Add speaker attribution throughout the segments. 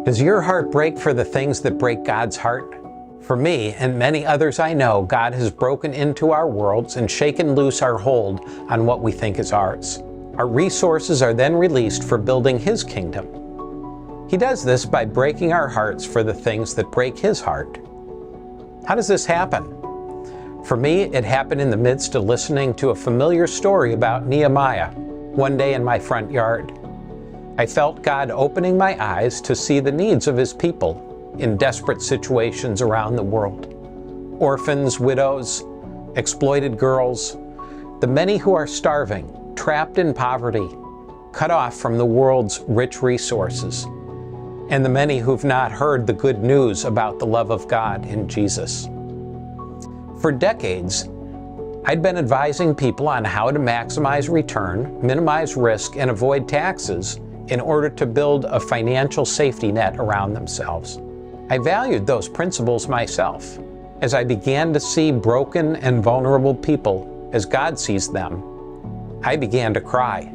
Speaker 1: Does your heart break for the things that break God's heart? For me and many others I know, God has broken into our worlds and shaken loose our hold on what we think is ours. Our resources are then released for building His kingdom. He does this by breaking our hearts for the things that break His heart. How does this happen? For me, it happened in the midst of listening to a familiar story about Nehemiah one day in my front yard. I felt God opening my eyes to see the needs of His people in desperate situations around the world. Orphans, widows, exploited girls, the many who are starving, trapped in poverty, cut off from the world's rich resources, and the many who've not heard the good news about the love of God in Jesus. For decades, I'd been advising people on how to maximize return, minimize risk, and avoid taxes in order to build a financial safety net around themselves. I valued those principles myself. As I began to see broken and vulnerable people as God sees them, I began to cry,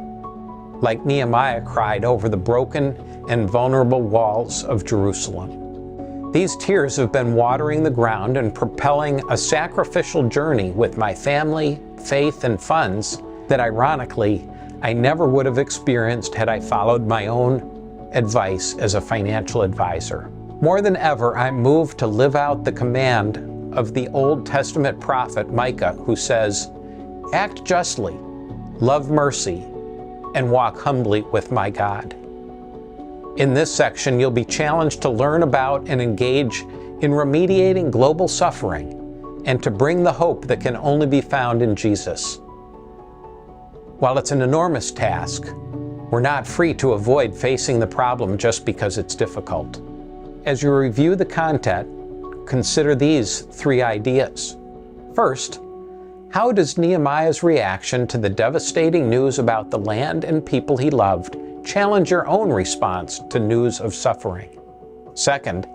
Speaker 1: like Nehemiah cried over the broken and vulnerable walls of Jerusalem. These tears have been watering the ground and propelling a sacrificial journey with my family, faith, and funds that, ironically, I never would have experienced had I followed my own advice as a financial advisor. More than ever, I'm moved to live out the command of the Old Testament prophet Micah, who says, "Act justly, love mercy, and walk humbly with my God." In this section, you'll be challenged to learn about and engage in remediating global suffering and to bring the hope that can only be found in Jesus. While it's an enormous task, we're not free to avoid facing the problem just because it's difficult. As you review the content, consider these 3 ideas. First, how does Nehemiah's reaction to the devastating news about the land and people he loved challenge your own response to news of suffering? Second,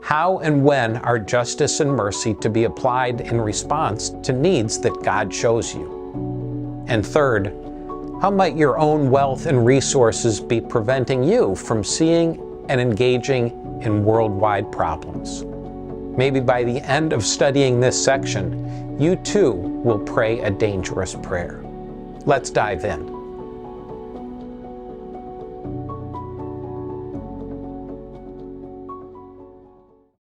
Speaker 1: how and when are justice and mercy to be applied in response to needs that God shows you? And third, how might your own wealth and resources be preventing you from seeing and engaging in worldwide problems? Maybe by the end of studying this section, you too will pray a dangerous prayer. Let's dive in.